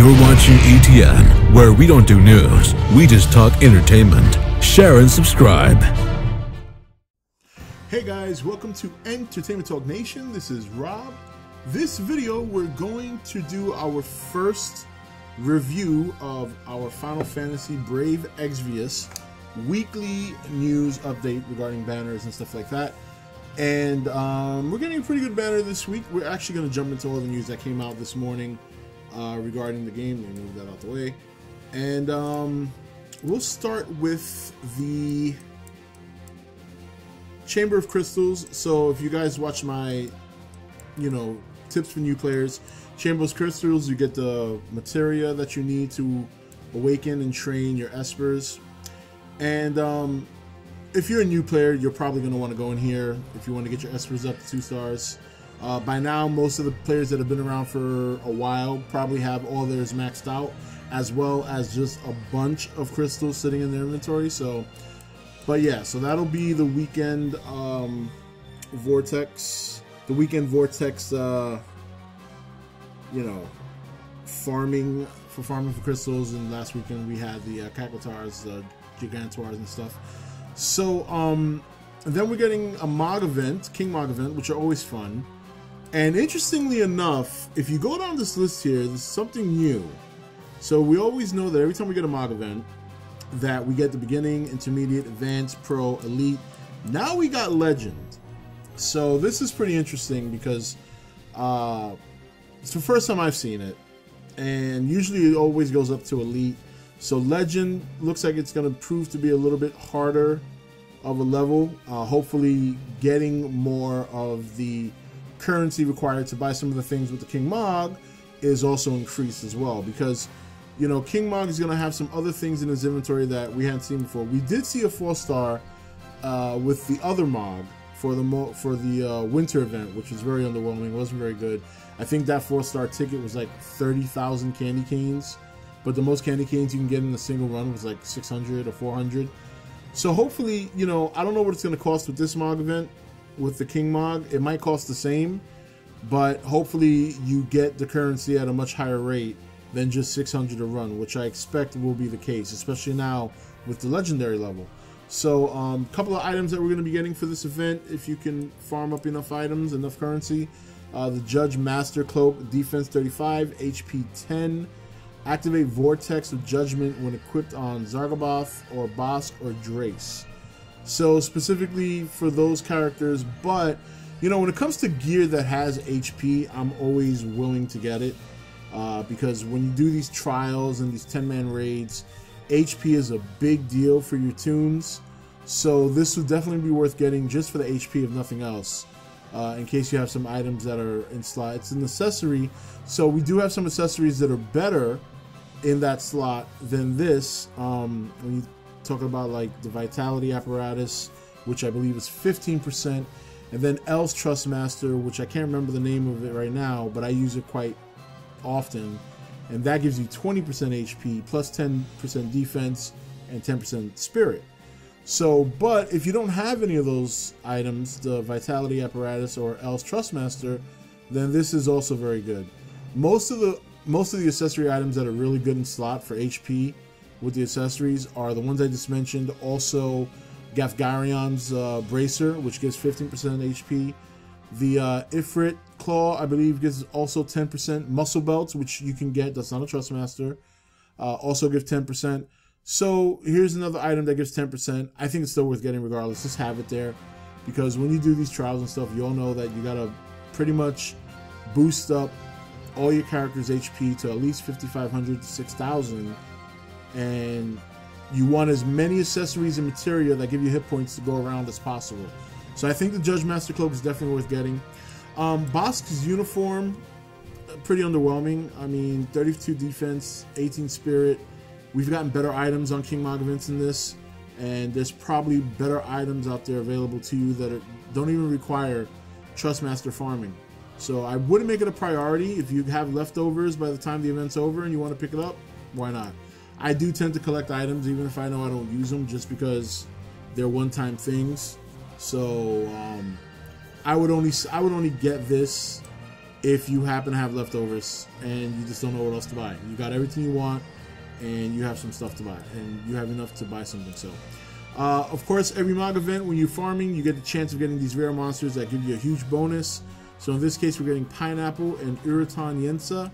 You're watching E.T.N, where we don't do news, we just talk entertainment. Share and subscribe. Hey guys, welcome to Entertainment Talk Nation. This is Rob. This video, we're going to do our first review of our Final Fantasy Brave Exvius weekly news update regarding banners and stuff like that. And we're getting a pretty good banner this week. We're actually going to jump into all the news that came out this morning regarding the game. Let me move that out the way. And we'll start with the Chamber of Crystals. So if you guys watch my, tips for new players, Chamber of Crystals, you get the materia that you need to awaken and train your espers. And if you're a new player, you're probably going to want to go in here if you want to get your espers up to 2 stars. By now, most of the players that have been around for a while probably have all theirs maxed out, as well as just a bunch of crystals sitting in their inventory. So, but yeah, so that'll be the weekend vortex. The weekend vortex, farming for crystals. And last weekend we had the Kakotars, the Gigantors and stuff. So, then we're getting a Mog event, King Mog event, which are always fun. And interestingly enough, if you go down this list here, there's something new. So we always know that every time we get a Mog event, that we get the beginning, intermediate, advanced, pro, elite. Now we got legend. So this is pretty interesting because it's the first time I've seen it. And usually it always goes up to elite. So legend looks like it's going to prove to be a little bit harder of a level. Hopefully getting more of the currency required to buy some of the things with the King Mog is also increased as well, because King Mog is going to have some other things in his inventory that we hadn't seen before. We did see a 4-star with the other Mog for the winter event, which was very underwhelming. It wasn't very good. I think that 4-star ticket was like 30,000 candy canes, but the most candy canes you can get in a single run was like 600 or 400. So hopefully, I don't know what it's going to cost with this Mog event. With the King Mog, it might cost the same, but hopefully you get the currency at a much higher rate than just 600 a run, which I expect will be the case, especially now with the legendary level. So a couple of items that we're going to be getting for this event, if you can farm up enough items, enough currency. The Judge Master Cloak, defense 35, HP 10. Activate Vortex of Judgment when equipped on Zargaboth or Bosk or Drace. So specifically for those characters, but when it comes to gear that has HP, I'm always willing to get it, because when you do these trials and these 10-man raids, HP is a big deal for your tunes. So this would definitely be worth getting just for the HP, if nothing else, in case you have some items that are in slot. It's an accessory, so we do have some accessories that are better in that slot than this. When you talk about like the Vitality Apparatus, which I believe is 15%, and then L's Trust Master, which I can't remember the name of it right now, but I use it quite often, and that gives you 20% HP plus 10% defense and 10% spirit. So, but if you don't have any of those items, the Vitality Apparatus or L's Trust Master, then this is also very good. Most of the accessory items that are really good in slot for HP with the accessories are the ones I just mentioned. Also, Gafgarion's Bracer, which gives 15% HP. The Ifrit Claw, I believe, gives also 10%. Muscle Belts, which you can get, that's not a Trust Master, also give 10%. So here's another item that gives 10%. I think it's still worth getting regardless. Just have it there, because when you do these trials and stuff, you all know that you gotta pretty much boost up all your characters' HP to at least 5,500 to 6,000. And you want as many accessories and materia that give you hit points to go around as possible. So I think the Judge Master Cloak is definitely worth getting. Bosk's uniform, pretty underwhelming. I mean, 32 defense, 18 spirit. We've gotten better items on King Mog events in this, and there's probably better items out there available to you that don't even require Trust Master farming. So I wouldn't make it a priority. If you have leftovers by the time the event's over and you want to pick it up, why not? I do tend to collect items even if I know I don't use them, just because they're one-time things. So I would only get this if you happen to have leftovers and you just don't know what else to buy. You got everything you want, and you have some stuff to buy, and you have enough to buy something. So, of course, every MOG event, when you're farming, you get the chance of getting these rare monsters that give you a huge bonus. So in this case, we're getting Pineapple and Uraton Yensa.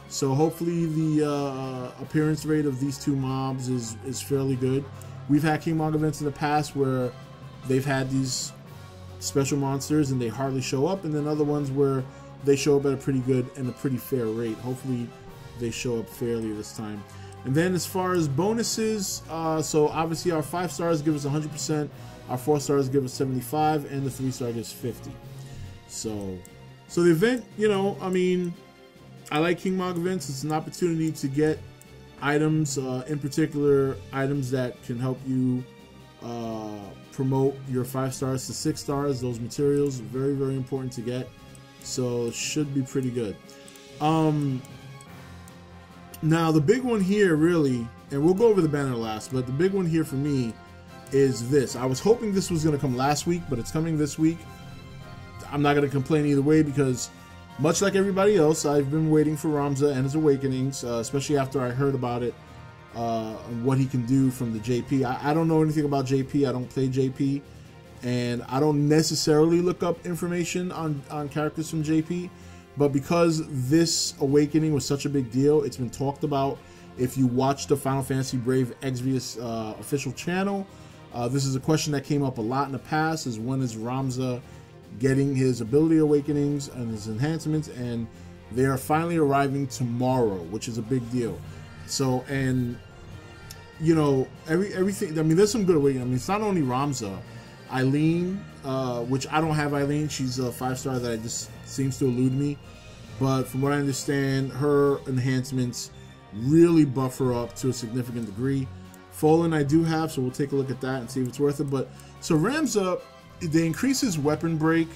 So hopefully the appearance rate of these two mobs is fairly good. We've had King MOG events in the past where they've had these special monsters and they hardly show up, and then other ones where they show up at a pretty good and a pretty fair rate. Hopefully they show up fairly this time. And then as far as bonuses, so obviously our 5 stars give us 100%, our 4 stars give us 75, and the 3 star gives 50. So the event, you know, I mean, I like King MOG events. It's an opportunity to get items, in particular items that can help you promote your 5 stars to 6 stars. Those materials, very, very important to get. So it should be pretty good. Now the big one here really, and we'll go over the banner last, but the big one here for me is this. I was hoping this was going to come last week, but it's coming this week. I'm not going to complain either way because much like everybody else, I've been waiting for Ramza and his awakenings, especially after I heard about it, what he can do from the JP. I don't know anything about JP. I don't play JP, and I don't necessarily look up information on characters from JP, but because this awakening was such a big deal, it's been talked about. If you watch the Final Fantasy Brave Exvius official channel, this is a question that came up a lot in the past, is when is Ramza getting his ability awakenings and his enhancements, and they are finally arriving tomorrow, which is a big deal. So, and you know, everything, I mean, there's some good awakening. I mean, it's not only Ramza, Eileen, which I don't have Eileen, she's a 5 star that just seems to elude me, but from what I understand, her enhancements really buff her up to a significant degree. Fallen I do have, so we'll take a look at that and see if it's worth it. But so Ramza, they increase his weapon break,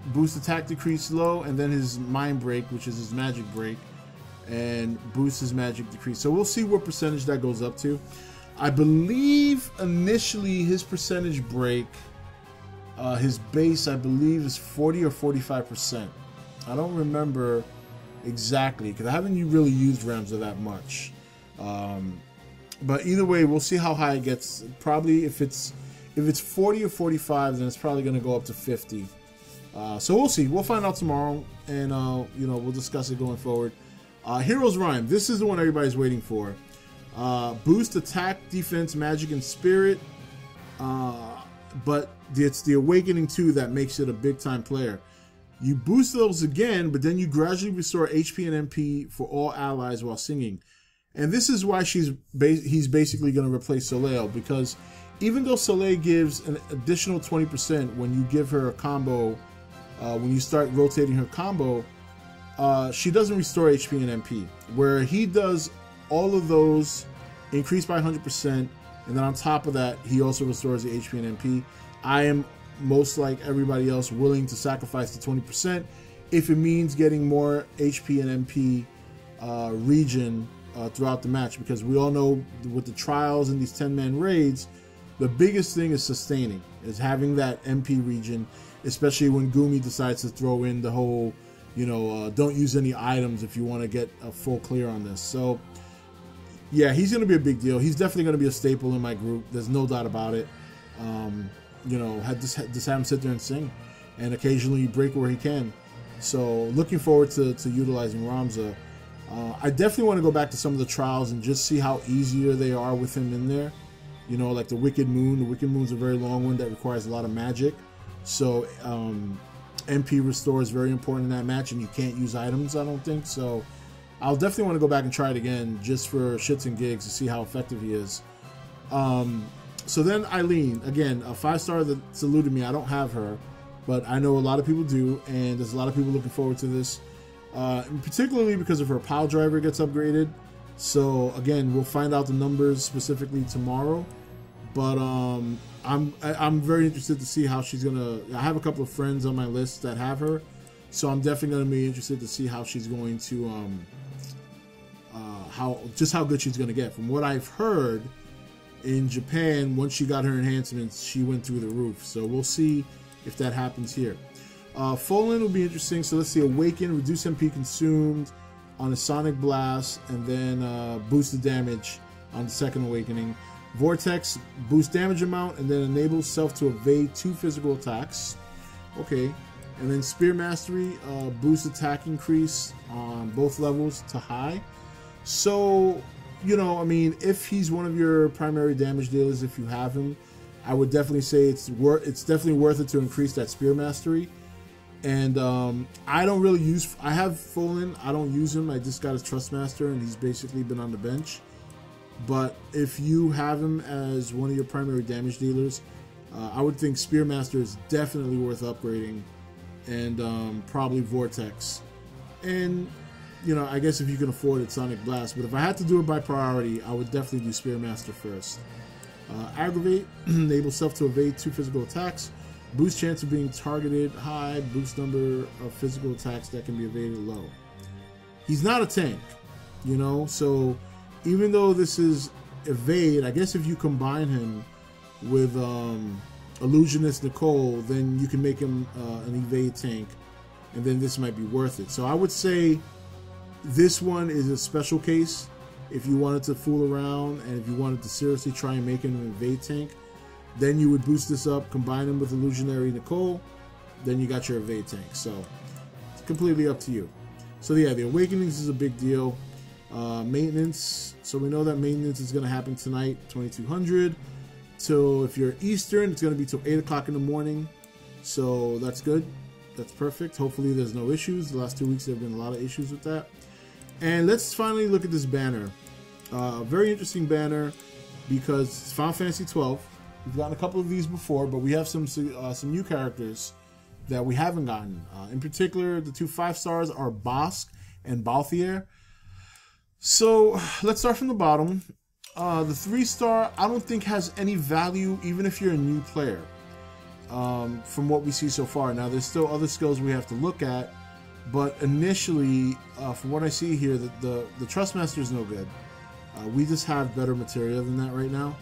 boost attack decrease low, and then his mind break, which is his magic break, and boost his magic decrease. So we'll see what percentage that goes up to. I believe initially his percentage break, his base, I believe, is 40 or 45%. I don't remember exactly because I haven't really used Ramza that much. But either way, we'll see how high it gets. Probably if it's 40 or 45, then it's probably going to go up to 50. So we'll see. We'll find out tomorrow, and you know, we'll discuss it going forward. Hero's Rhyme. This is the one everybody's waiting for. Boost attack, defense, magic, and spirit. But it's the Awakening 2 that makes it a big-time player. You boost those again, but then you gradually restore HP and MP for all allies while singing. And this is why he's basically going to replace Soleil, because even though Soleil gives an additional 20% when you give her a combo, when you start rotating her combo, she doesn't restore HP and MP. Where he does all of those increased by 100%, and then on top of that, he also restores the HP and MP. I am, most like everybody else, willing to sacrifice the 20% if it means getting more HP and MP regen throughout the match, because we all know with the trials and these 10-man raids, the biggest thing is sustaining, is having that MP regen, especially when Gumi decides to throw in the whole, you know, don't use any items if you want to get a full clear on this. So yeah, he's going to be a big deal. He's definitely going to be a staple in my group. There's no doubt about it. You know, just have him sit there and sing, and occasionally break where he can. So looking forward to utilizing Ramza. I definitely want to go back to some of the trials and just see how easier they are with him in there. You know, like the Wicked Moon. The Wicked Moon's a very long one that requires a lot of magic. So MP restore is very important in that match, and you can't use items, I don't think. So I'll definitely want to go back and try it again just for shits and gigs to see how effective he is. So then Eileen, again, a 5-star that's eluded me. I don't have her, but I know a lot of people do, and there's a lot of people looking forward to this, particularly because of her pile driver gets upgraded. So again, we'll find out the numbers specifically tomorrow, but I'm very interested to see how she's gonna. I have a couple of friends on my list that have her, so I'm definitely gonna be interested to see how she's going to how good she's gonna get. From what I've heard, in Japan, once she got her enhancements, she went through the roof. So we'll see if that happens here. Fallen will be interesting. So let's see. Awaken, reduce MP consumed on a Sonic Blast, and then boost the damage on the second Awakening. Vortex, boost damage amount, and then enable self to evade 2 physical attacks. Okay. And then Spear Mastery, boost attack increase on both levels to high. So, you know, I mean, if he's one of your primary damage dealers, if you have him, I would definitely say it's definitely worth it to increase that Spear Mastery. And I don't really use, I have Fallen, I don't use him, I just got his Trust Master and he's basically been on the bench. But if you have him as one of your primary damage dealers, I would think Spear Master is definitely worth upgrading, and probably Vortex. And, you know, I guess if you can afford it, Sonic Blast. But if I had to do it by priority, I would definitely do Spear Master first. Aggravate, enable self to evade 2 physical attacks. Boost chance of being targeted high, boost number of physical attacks that can be evaded low. He's not a tank, you know, so even though this is evade, I guess if you combine him with Illusionist Nicole, then you can make him an evade tank, and then this might be worth it. So I would say this one is a special case if you wanted to fool around, and if you wanted to seriously try and make him an evade tank. Then you would boost this up, combine him with Illusionary Nicole, then you got your evade tank. So it's completely up to you. So yeah, the Awakenings is a big deal. Maintenance, so we know that maintenance is going to happen tonight, 2200. So if you're Eastern, it's going to be till 8 o'clock in the morning. So that's good. That's perfect. Hopefully there's no issues. The last 2 weeks there have been a lot of issues with that. And let's finally look at this banner. Very interesting banner because it's Final Fantasy 12. We've gotten a couple of these before, but we have some new characters that we haven't gotten. In particular, the 2 5-stars are Bosk and Balthier. So let's start from the bottom. The 3-star, I don't think has any value, even if you're a new player, from what we see so far. Now, there's still other skills we have to look at, but initially, from what I see here, the Trust Master is no good. We just have better material than that right now.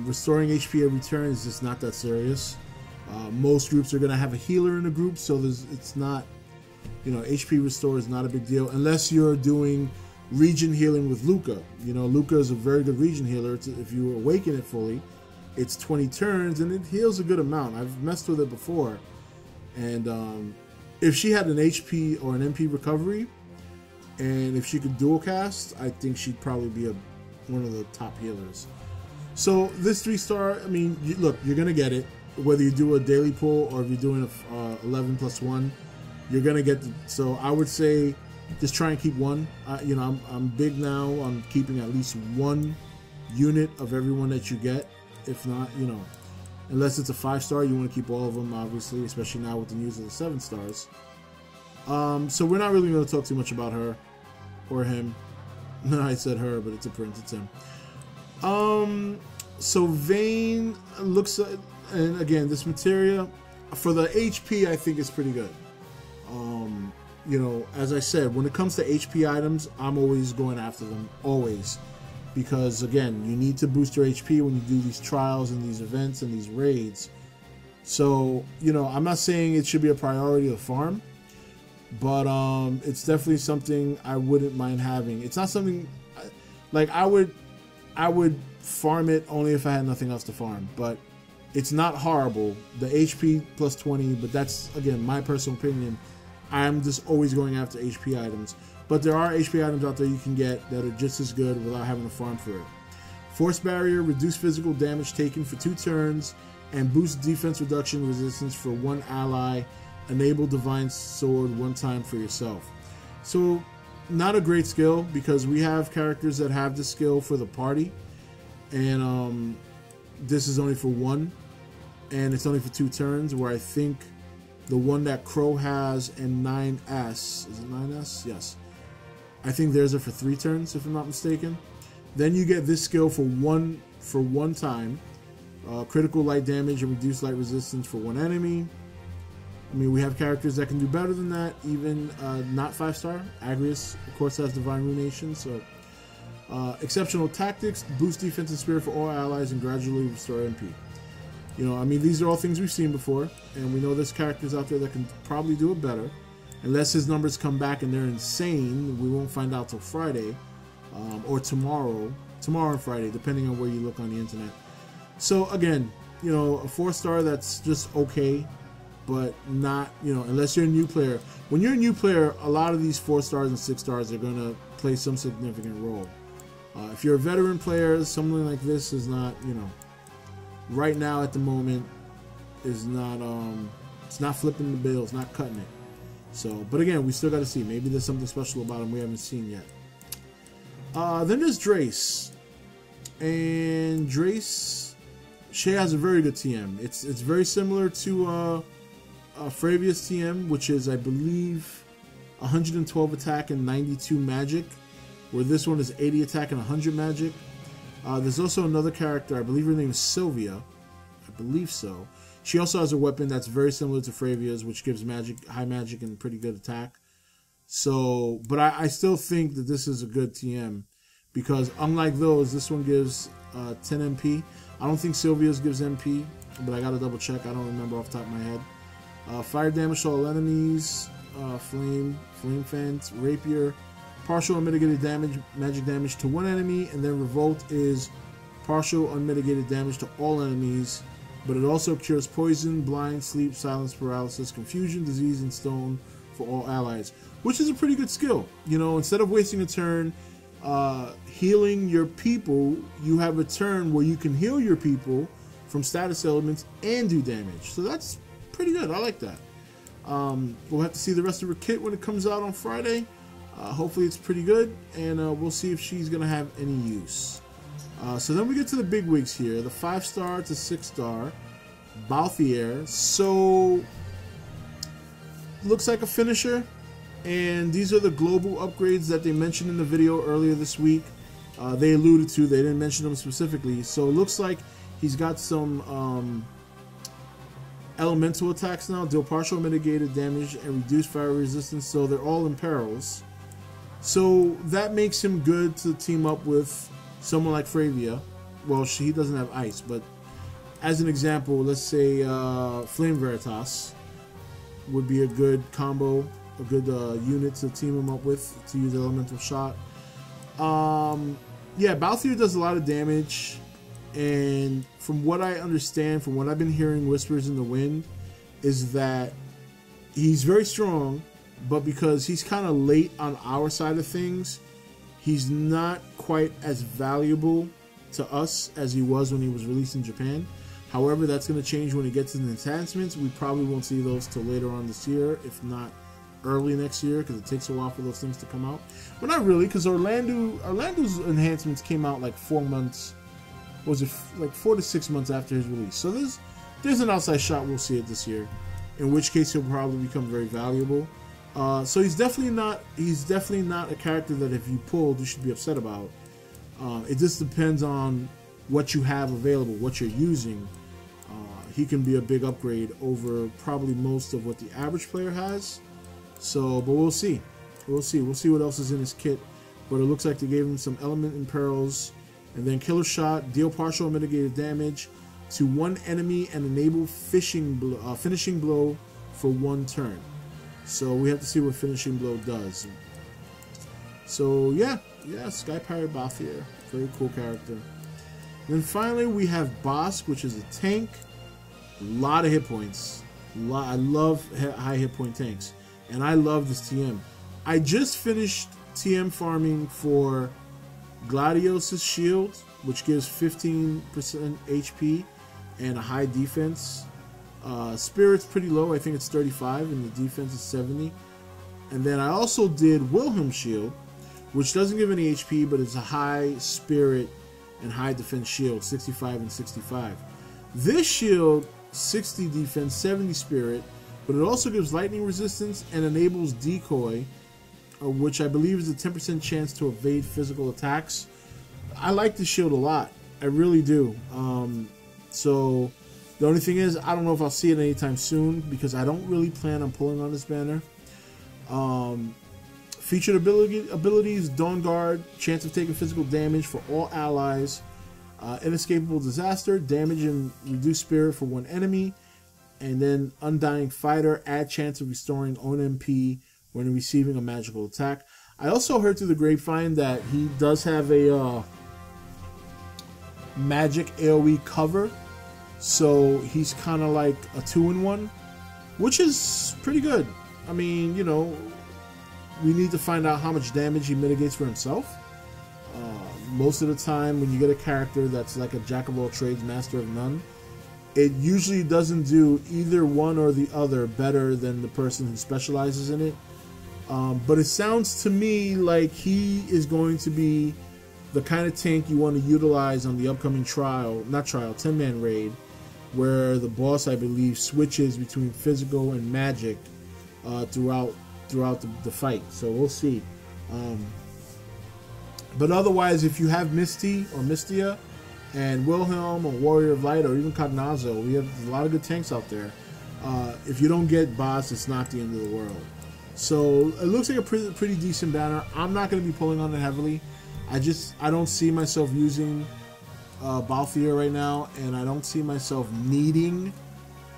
Restoring HP every turn is just not that serious. Most groups are going to have a healer in the group, so it's not, you know, HP restore is not a big deal unless you're doing region healing with Luca. You know, Luca is a very good region healer. If you awaken it fully, it's 20 turns and it heals a good amount. I've messed with it before, and if she had an HP or an MP recovery, and if she could dual cast, I think she'd probably be one of the top healers. So this 3-star, I mean, look, you're gonna get it whether you do a daily pull or if you're doing a 11 plus 1. You're gonna get so I would say just try and keep one. You know, I'm big now on keeping at least 1 unit of everyone that you get. If not, you know, unless it's a 5-star, you want to keep all of them, obviously, especially now with the news of the 7 stars. So we're not really going to talk too much about her or him. No, I said her, but it's a prince, it's him. So Vayne looks, and again, this materia for the HP, I think is pretty good. You know, as I said, when it comes to HP items, I'm always going after them, always. Because again, you need to boost your HP when you do these trials and these events and these raids. So, you know, I'm not saying it should be a priority to farm, but it's definitely something I wouldn't mind having. It's not something, like I would farm it only if I had nothing else to farm, but it's not horrible. The HP plus 20, but that's, again, my personal opinion. I'm just always going after HP items. But there are HP items out there you can get that are just as good without having to farm for it. Force Barrier, reduce physical damage taken for 2 turns, and boost defense reduction resistance for 1 ally. Enable Divine Sword 1 time for yourself. So, not a great skill, because we have characters that have this skill for the party, and this is only for 1, and it's only for 2 turns, where I think the one that Crow has and 9S, is it 9S? Yes. I think theirs are for 3 turns, if I'm not mistaken. Then you get this skill for one time. Critical light damage and reduced light resistance for 1 enemy. I mean, we have characters that can do better than that, even not 5-star. Agrius, of course, has Divine Ruination, so... Exceptional Tactics, boost defense and spirit for all allies and gradually restore MP. You know, I mean, these are all things we've seen before, and we know there's characters out there that can probably do it better. Unless his numbers come back and they're insane, we won't find out till Friday, or tomorrow and Friday, depending on where you look on the internet. So again, you know, a 4-star that's just okay, but not, you know, unless you're a new player. When you're a new player, a lot of these 4 stars and 6 stars are going to play some significant role. If you're a veteran player, something like this is not, you know, right now at the moment is not, it's not flipping the bill, it's not cutting it. So, but again, we still got to see. Maybe there's something special about him we haven't seen yet. Then there's Drace, and Drace, Shay has a very good TM. It's very similar to Fravia's TM, which is, I believe, 112 attack and 92 magic, where this one is 80 attack and 100 magic. There's also another character, I believe her name is Sylvia. I believe so. She also has a weapon that's very similar to Fravia's, which gives magic, high magic, and pretty good attack. So, but I still think that this is a good TM, because unlike those, this one gives 10 MP. I don't think Sylvia's gives MP, but I gotta double check. I don't remember off the top of my head. Fire damage to all enemies, flame fence, rapier, partial unmitigated damage, magic damage to one enemy, and then revolt is partial unmitigated damage to all enemies, but it also cures poison, blind, sleep, silence, paralysis, confusion, disease, and stone for all allies, which is a pretty good skill. You know, instead of wasting a turn healing your people, you have a turn where you can heal your people from status elements and do damage. So that's pretty good. I like that. We'll have to see the rest of her kit when it comes out on Friday. Hopefully it's pretty good, and we'll see if she's going to have any use. So then we get to the big wigs here. The 5-star to 6-star Balthier. So looks like a finisher, and these are the global upgrades that they mentioned in the video earlier this week. They alluded to, they didn't mention them specifically. So it looks like he's got some elemental attacks now, deal partial mitigated damage and reduce fire resistance, so they're all in perils. So that makes him good to team up with someone like Fravia. Well, he doesn't have ice, but as an example, let's say Flame Veritas would be a good combo, a good unit to team him up with to use elemental shot. Yeah, Balthier does a lot of damage, and from what I understand, from what I've been hearing whispers in the wind, is that he's very strong, but because he's kind of late on our side of things, he's not quite as valuable to us as he was when he was released in Japan. However, that's going to change when he gets in the enhancements. We probably won't see those till later on this year, if not early next year, because it takes a while for those things to come out. But not really, because Orlando's enhancements came out like 4 months, was it like 4 to 6 months after his release. So there's an outside shot we'll see it this year, in which case he'll probably become very valuable. So he's definitely not a character that if you pulled you should be upset about. It just depends on what you have available, what you're using. He can be a big upgrade over probably most of what the average player has. So, but we'll see. We'll see what else is in his kit. But it looks like they gave him some element imperils, and then killer shot, deal partial mitigated damage to one enemy and enable finishing blow for 1 turn. So we have to see what finishing blow does. So yeah, Sky Pirate Balthier, very cool character. Then finally we have Bosk, which is a tank. A lot of hit points. I love high hit point tanks, and I love this TM. I just finished TM farming for Gladios' shield, which gives 15% HP and a high defense. Spirit's pretty low, I think it's 35, and the defense is 70. And then I also did Wilhelm's shield, which doesn't give any HP, but it's a high spirit and high defense shield, 65 and 65. This shield, 60 defense, 70 spirit, but it also gives lightning resistance and enables decoy, which I believe is a 10% chance to evade physical attacks. I like this shield a lot, I really do. So the only thing is, I don't know if I'll see it anytime soon, because I don't really plan on pulling on this banner. Featured abilities: Dawn Guard, chance of taking physical damage for all allies. Inescapable Disaster, damage and reduce spirit for one enemy. And then Undying Fighter, add chance of restoring own MP when receiving a magical attack. I also heard through the grapevine that he does have a magic AoE cover. So he's kind of like a 2-in-1, which is pretty good. I mean, you know, we need to find out how much damage he mitigates for himself. Most of the time, when you get a character that's like a jack of all trades, master of none, it usually doesn't do either one or the other better than the person who specializes in it. But it sounds to me like he is going to be the kind of tank you want to utilize on the upcoming 10-man raid, where the boss, I believe, switches between physical and magic throughout the fight. So we'll see. But otherwise, if you have Misty or Mystia and Wilhelm or Warrior of Light or even Cognazzo, we have a lot of good tanks out there. If you don't get boss, it's not the end of the world. So it looks like a pretty decent banner. I'm not going to be pulling on it heavily. I don't see myself using Balthier right now, and I don't see myself needing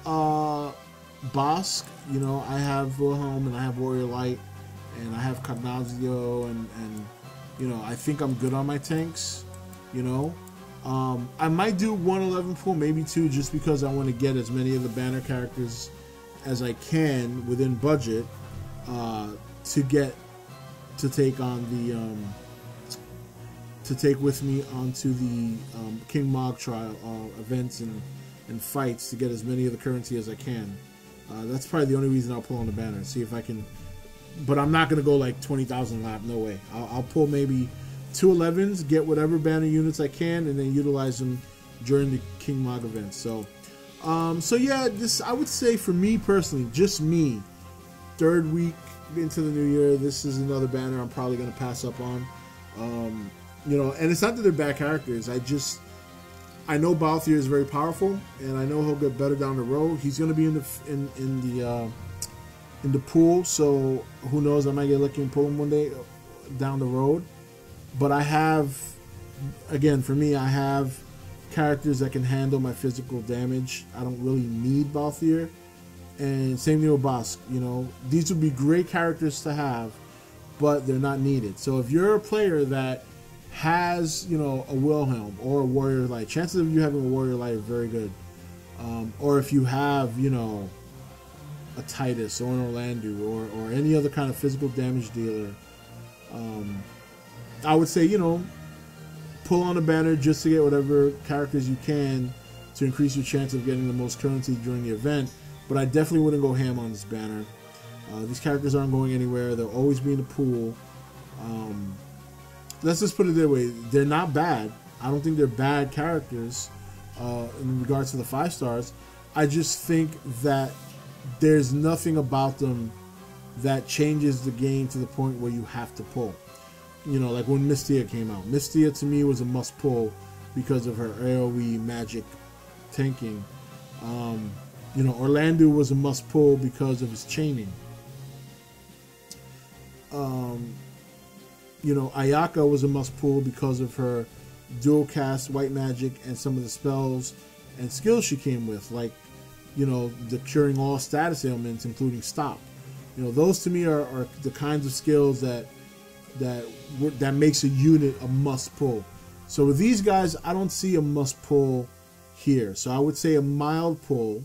Bosk. You know, I have Wilhelm and I have Warrior Light and I have Cognazzo and you know, I think I'm good on my tanks. You know, I might do 111 pool, maybe 2, just because I want to get as many of the banner characters as I can within budget to take on the to take with me onto the King Mog trial events and fights to get as many of the currency as I can. That's probably the only reason I'll pull on the banner. See if I can. But I'm not going to go like 20,000 lap. No way. I'll pull maybe 2 11s, get whatever banner units I can, and then utilize them during the King Mog event. So yeah, this, I would say for me personally, just me, 3rd week into the new year, this is another banner I'm probably going to pass up on. You know, and it's not that they're bad characters. I know Balthier is very powerful, and I know he'll get better down the road. He's going to be in the pool, so who knows? I might get lucky and pull him one day down the road. But I have, again, for me, I have characters that can handle my physical damage. I don't really need Balthier. And same thing with Bosk. You know, these would be great characters to have, but they're not needed. So if you're a player that has, you know, a Wilhelm or a Warrior Light, chances of you having a Warrior Light are very good. Or if you have, you know, a Titus or an Orlando or any other kind of physical damage dealer, I would say, you know, pull on a banner just to get whatever characters you can to increase your chance of getting the most currency during the event. But I definitely wouldn't go ham on this banner. These characters aren't going anywhere. They'll always be in the pool. Let's just put it that way. They're not bad. I don't think they're bad characters in regards to the 5 stars. I just think that there's nothing about them that changes the game to the point where you have to pull. You know, like when Mystia came out. Mystia to me was a must pull because of her AoE magic tanking. You know, Orlando was a must pull because of his chaining. You know, Ayaka was a must pull because of her dual cast white magic and some of the spells and skills she came with, like, you know, the curing all status ailments, including stop. You know, those to me are the kinds of skills that makes a unit a must pull. So with these guys, I don't see a must pull here. So I would say a mild pull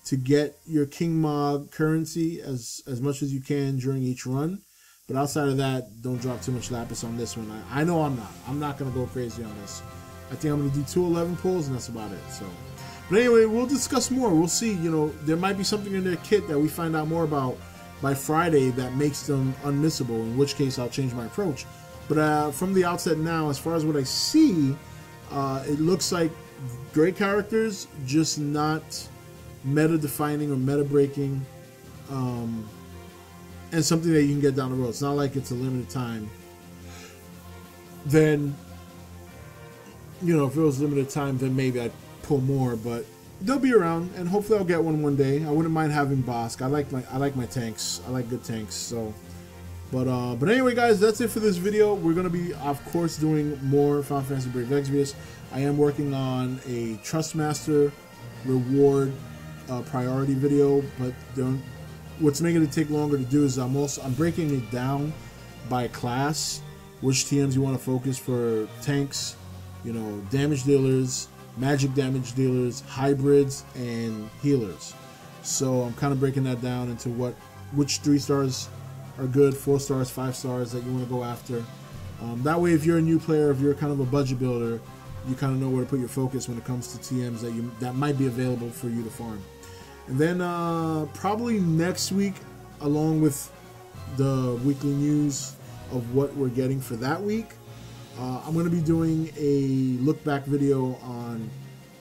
to get your King Mog currency as much as you can during each run. But outside of that, don't drop too much lapis on this one. I know I'm not. I'm not going to go crazy on this. I think I'm going to do 2 11 pulls, and that's about it. So, but anyway, we'll discuss more. We'll see. You know, there might be something in their kit that we find out more about by Friday that makes them unmissable, in which case I'll change my approach. But from the outset now, as far as what I see, it looks like great characters, just not meta-defining or meta-breaking, and something that you can get down the road. It's not like it's a limited time. Then, you know, if it was limited time, then maybe I'd pull more, but they'll be around, and hopefully I'll get one day. I wouldn't mind having Bosk. I like my tanks. I like good tanks. So But anyway, guys, that's it for this video. We're gonna be, of course, doing more Final Fantasy Brave Exvius. I am working on a Trustmaster reward priority video, but what's making it take longer to do is I'm breaking it down by class, which TMs you want to focus for tanks, you know, damage dealers, magic damage dealers, hybrids, and healers. So I'm kind of breaking that down into which 3 stars are good, 4 stars, 5 stars that you want to go after. That way, if you're a new player, if you're kind of a budget builder, you kind of know where to put your focus when it comes to TMs that might be available for you to farm. And then probably next week, along with the weekly news of what we're getting for that week, I'm going to be doing a look back video on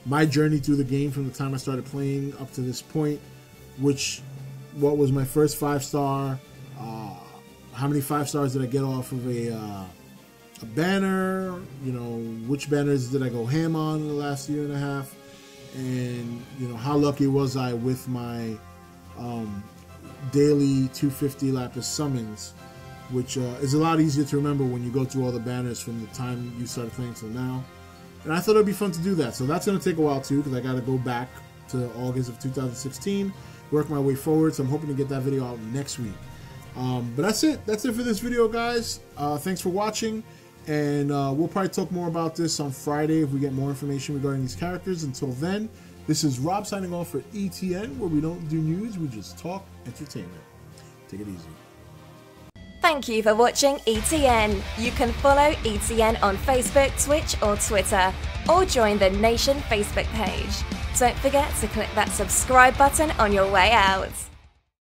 my journey through the game from the time I started playing up to this point, what was my first 5-star, how many 5 stars did I get off of a banner, you know, which banners did I go ham on in the last year and a half, and you know, how lucky was I with my daily 250 lapis summons, which is a lot easier to remember when you go through all the banners from the time you started playing till now. And I thought it'd be fun to do that, so that's going to take a while too, because I got to go back to August of 2016, work my way forward, so I'm hoping to get that video out next week. But that's it for this video, guys. Thanks for watching, and we'll probably talk more about this on Friday if we get more information regarding these characters. Until then, this is Rob signing off for E.T.N, where we don't do news, we just talk entertainment. Take it easy. Thank you for watching E.T.N. You can follow E.T.N on Facebook, Twitch or Twitter, or join the Nation Facebook page. Don't forget to click that subscribe button on your way out.